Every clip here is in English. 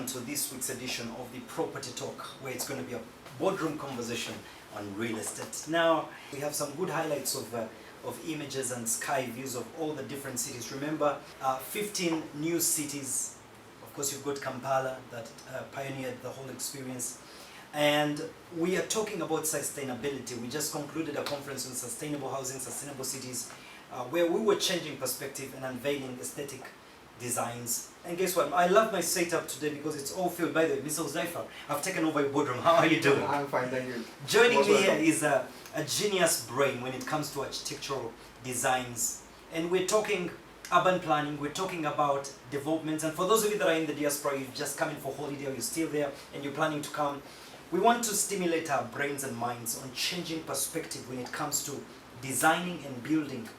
to this week's edition of the Property Talk, where it's going to be a boardroom conversation on real estate. Now, we have some good highlights of images and sky views of all the different cities. Remember, 15 new cities. Of course, you've got Kampala that pioneered the whole experience. And we are talking about sustainability. We just concluded a conference on sustainable housing, sustainable cities, where we were changing perspective and unveiling aesthetic designs. And guess what? I love my setup today because it's all filled. By the way, Mr. Huzaifa, I've taken over your boardroom. How are you doing? I'm fine, thank you. Joining me here is a genius brain when it comes to architectural designs. And we're talking urban planning, we're talking about developments. And for those of you that are in the diaspora, you've just come in for holiday or you're still there and you're planning to come, we want to stimulate our brains and minds on changing perspective when it comes to designing and building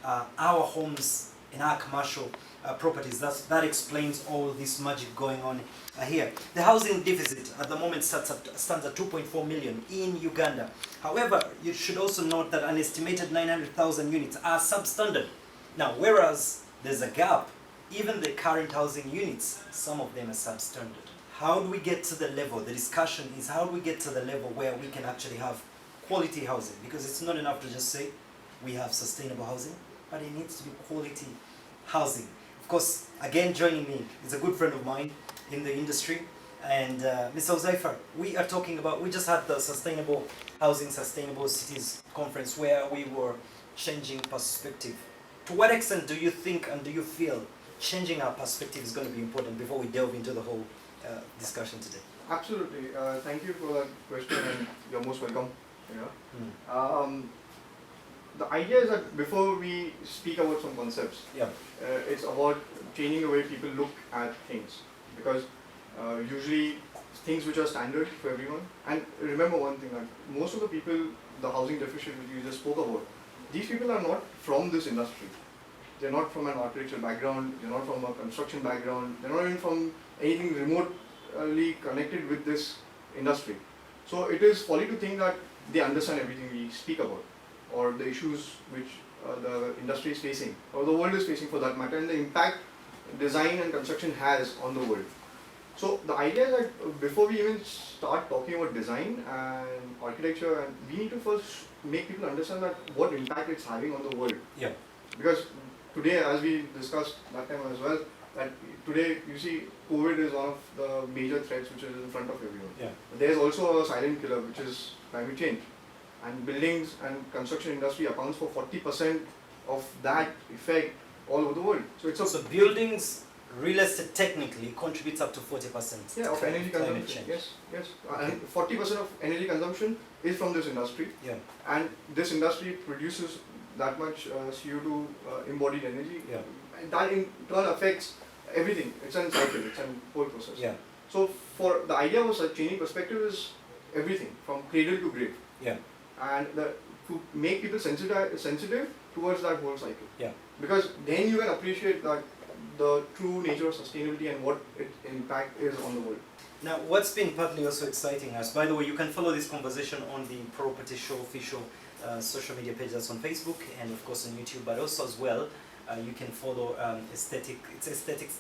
our homes in our commercial properties. That explains all this magic going on here. The housing deficit at the moment stands at 2.4 million in Uganda. However, you should also note that an estimated 900,000 units are substandard. Now, whereas there's a gap, even the current housing units, some of them are substandard. How do we get to the level? The discussion is how do we get to the level where we can actually have quality housing? Because it's not enough to just say we have sustainable housing, but it needs to be quality housing. Of course, again, joining me is a good friend of mine in the industry, and Mr. Huzaifa, we are talking about, we just had the Sustainable Housing, Sustainable Cities conference where we were changing perspective. To what extent do you think and do you feel changing our perspective is going to be important before we delve into the whole discussion today? Absolutely. Thank you for that question, and you're most welcome. The idea is that before we speak about some concepts, it's about changing the way people look at things. Because usually things which are standard for everyone, and remember one thing, that most of the people, the housing deficit which you just spoke about, these people are not from this industry. They're not from an architectural background, they're not from a construction background, they're not even from anything remotely connected with this industry. So it is folly to think that they understand everything we speak about, or the issues which the industry is facing, or the world is facing for that matter, and the impact design and construction has on the world. So the idea is that before we even start talking about design and architecture, and we need to first make people understand that what impact it's having on the world. Yeah. Because today, as we discussed that time as well, that today you see COVID is one of the major threats which is in front of everyone. Yeah. There's also a silent killer which is climate change. And buildings and construction industry accounts for 40% of that effect all over the world. So buildings, real estate technically contributes up to 40%. Yeah, of energy consumption. Yes. And 40% of energy consumption is from this industry. Yeah. And this industry produces that much CO2 embodied energy. Yeah. And that in turn affects everything. It's a cycle, it's a whole process. Yeah. So for the idea of such changing perspective is everything from cradle to grave. Yeah. And to make people sensitive towards that whole cycle. Yeah. Because then you can appreciate that the true nature of sustainability and what its impact is on the world. Now, what's been partly also exciting us, by the way, you can follow this conversation on the Property Show official social media page that's on Facebook and of course on YouTube, but also as well, you can follow aesthetic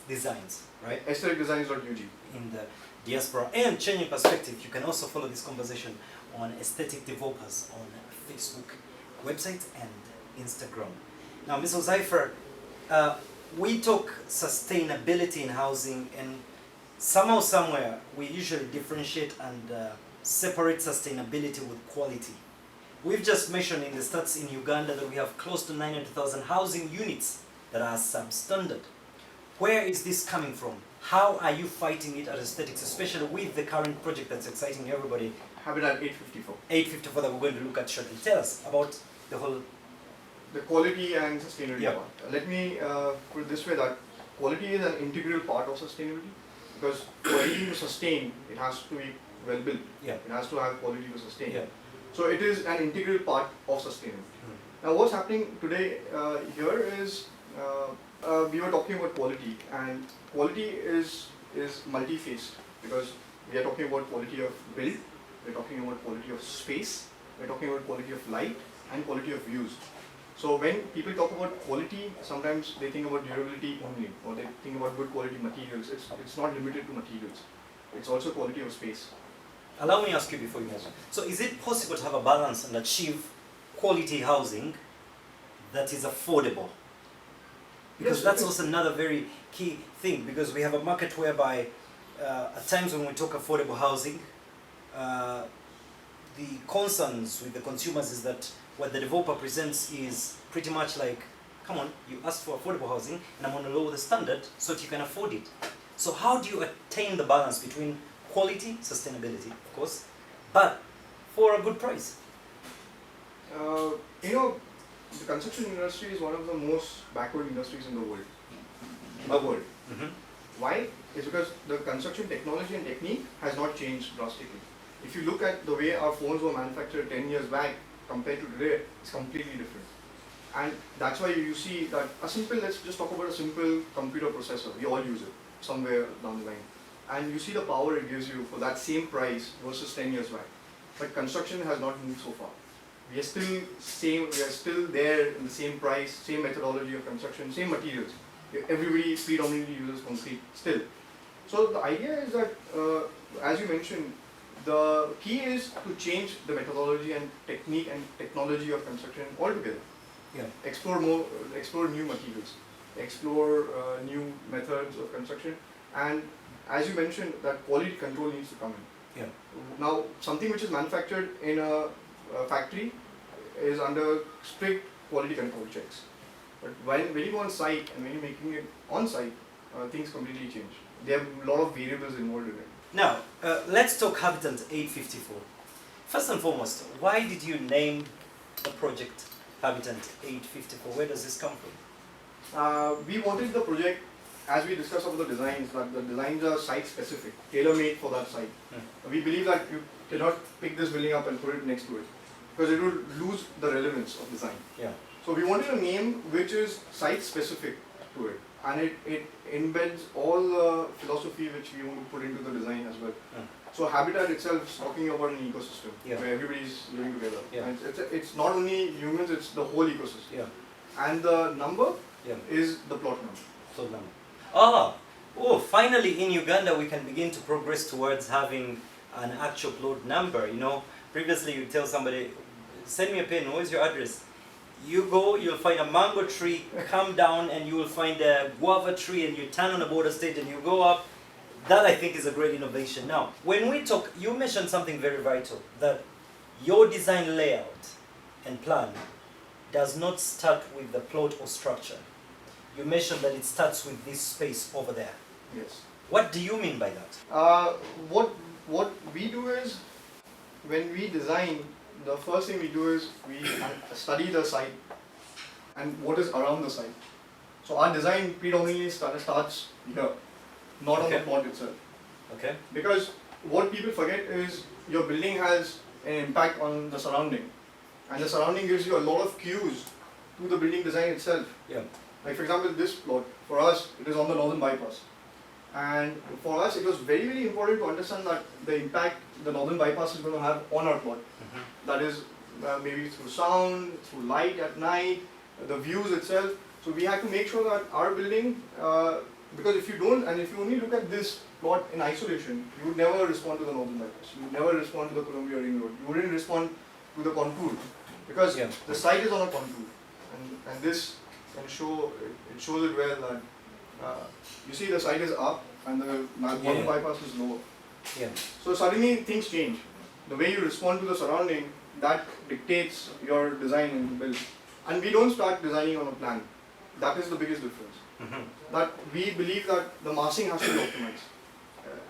designs, right? Aestheticdesigns.ug. In the diaspora. And changing perspective, you can also follow this conversation on aesthetic developers on Facebook website and Instagram. Now, Ms. Huzaifa, we talk sustainability in housing, and somehow, somewhere, we usually differentiate and separate sustainability with quality. We've just mentioned in the stats in Uganda that we have close to 900,000 housing units that are substandard. Where is this coming from? How are you fighting it at aesthetics, especially with the current project that's exciting everybody? Habitat 854. 854 that we're going to look at shortly. Tell us about the whole... The quality and sustainability Yeah. part. Let me put it this way, that quality is an integral part of sustainability, because for anything to sustain, it has to be well built. Yeah. It has to have quality to sustain. Yeah. So it is an integral part of sustainability. Now what's happening today here is, we were talking about quality, and quality is multi-faced, because we are talking about quality of build, we're talking about quality of space, we're talking about quality of light and quality of use. So when people talk about quality, sometimes they think about durability only, or they think about good quality materials. It's not limited to materials. it's also quality of space. Allow me to ask you before you move on. So is it possible to have a balance and achieve quality housing that is affordable? Because Yes, that's yes. also another very key thing, because we have a market whereby at times when we talk affordable housing, the concerns with the consumers is that what the developer presents is pretty much like, come on, you asked for affordable housing and I'm going to lower the standard so that you can afford it. So how do you attain the balance between quality, sustainability, of course, but for a good price? You know, the construction industry is one of the most backward industries in the world. Mm-hmm. Why? It's because the construction technology and technique has not changed drastically. If you look at the way our phones were manufactured 10 years back compared to today, it's completely different. And that's why you see that let's just talk about a simple computer processor. We all use it somewhere down the line. And you see the power it gives you for that same price versus 10 years back. But construction has not moved so far. We are still there in the same price, same methodology of construction, same materials. Everybody predominantly uses concrete still. So the idea is that, as you mentioned, the key is to change the methodology and technique and technology of construction altogether. Yeah. Explore new materials, explore new methods of construction, and as you mentioned, that quality control needs to come in. Yeah. Now, something which is manufactured in a factory is under strict quality control checks. But when you go on site and when you're making it on site, things completely change. There are a lot of variables involved in it. Now, let's talk Habitant 854. First and foremost, why did you name the project Habitant 854? Where does this come from? We wanted the project, as we discussed about the designs, that the designs are site specific, tailor-made for that site. We believe that you cannot pick this building up and put it next to it, because it will lose the relevance of design. Yeah. So we wanted a name which is site specific to it, and it embeds all the philosophy which we want to put into the design as well. So Habitat itself is talking about an ecosystem where everybody is living together. Yeah. And it's not only humans, it's the whole ecosystem. Yeah. And the number is the plot number. So number. Finally in Uganda we can begin to progress towards having an actual plot number. You know, previously you tell somebody, send me a pen, where's your address? You go, you'll find a mango tree, come down and you will find a guava tree, and you turn on a border state and you go up. That I think is a great innovation. Now, when we talk, you mentioned something very vital, that your design layout and plan does not start with the plot or structure. You mentioned that it starts with this space over there. Yes. What do you mean by that? What we do is, when we design, the first thing we do is we study the site and what is around the site. So our design predominantly starts here, not on the plot itself. Okay. Because what people forget is your building has an impact on the surrounding, and the surrounding gives you a lot of cues to the building design itself. Yeah. Like for example, this plot, for us, it is on the northern bypass. And for us, it was very, very important to understand that the impact the northern bypass is going to have on our plot. That is maybe through sound, through light at night, the views itself. So we had to make sure that our building, because if you don't, and if you only look at this plot in isolation, you would never respond to the northern bypass. You would never respond to the Columbia Ring Road. You wouldn't respond to the contour, because the site is on a contour. And this can show, it shows it well that you see the site is up and the northern bypass is lower. Yeah. So suddenly things change. The way you respond to the surrounding, that dictates your design and build. And we don't start designing on a plan. That is the biggest difference. That we believe that the massing has to be optimized.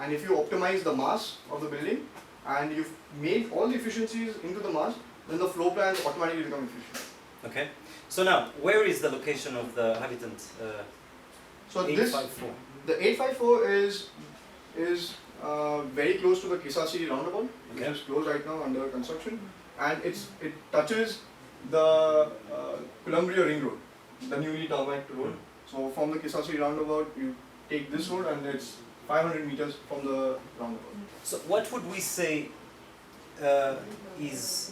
And if you optimize the mass of the building and you've made all the efficiencies into the mass, then the floor plans automatically become efficient. Okay. So now, where is the location of the Habitant so 854? The 854 is very close to the Kisasi roundabout, which is closed right now under construction, and it touches the Columbia Ring Road, the newly tarmacked road. So from the Kisasi roundabout, you take this road and it's 500 meters from the roundabout. So what would we say is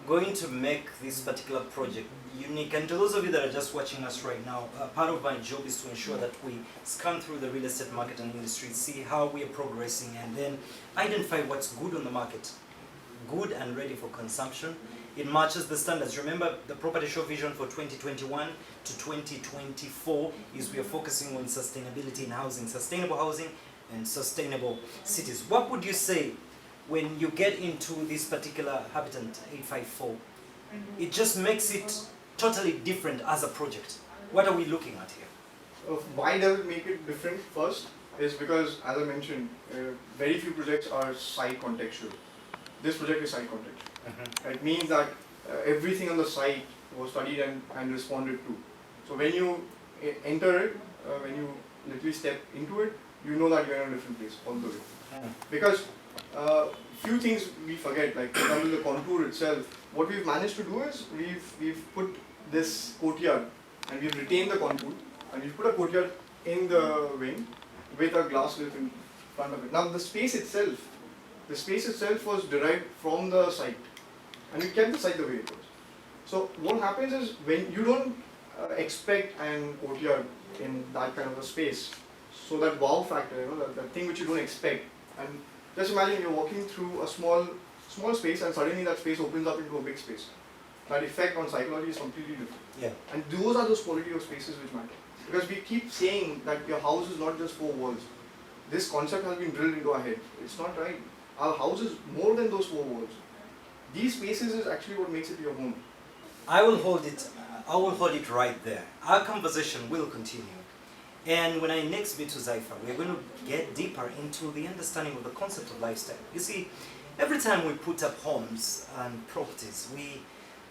going to make this particular project unique. And to those of you that are just watching us right now, part of my job is to ensure that we scan through the real estate market and industry, see how we are progressing, and then identify what's good on the market, good and ready for consumption. It matches the standards. Remember, the Property Show vision for 2021 to 2024 is we are focusing on sustainability in housing, sustainable housing and sustainable cities. What would you say when you get into this particular habitant 854? It just makes it totally different as a project. What are we looking at here? Why does it make it different? First is because, as I mentioned, very few projects are site contextual. This project is site contextual. It means that everything on the site was studied and responded to. So when you enter it, when you literally step into it, you know that you're in a different place all the way. Because few things we forget, like for example the contour itself. What we've managed to do is we've put this courtyard and we've retained the contour and we've put a courtyard in the wing with a glass lip in front of it. Now the space itself was derived from the site and we kept the site the way it was. So what happens is when you don't expect an courtyard in that kind of a space, so that wow factor, you know, that thing which you don't expect, and just imagine you're walking through a small space and suddenly that space opens up into a big space. That effect on psychology is completely different. Yeah. And those are those quality of spaces which matter. Because we keep saying that your house is not just 4 walls. This concept has been drilled into our head. It's not right. Our house is more than those 4 walls. These spaces is actually what makes it your home. I will hold it right there. Our conversation will continue. And when I next meet Huzaifa, we're going to get deeper into the understanding of the concept of lifestyle. You see, every time we put up homes and properties, we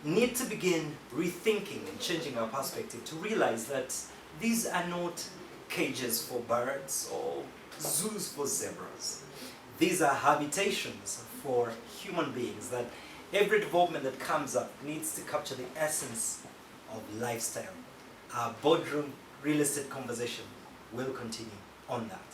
need to begin rethinking and changing our perspective to realize that these are not cages for birds or zoos for zebras. These are habitations for human beings, that every development that comes up needs to capture the essence of lifestyle. Our boardroom real estate conversation will continue on that.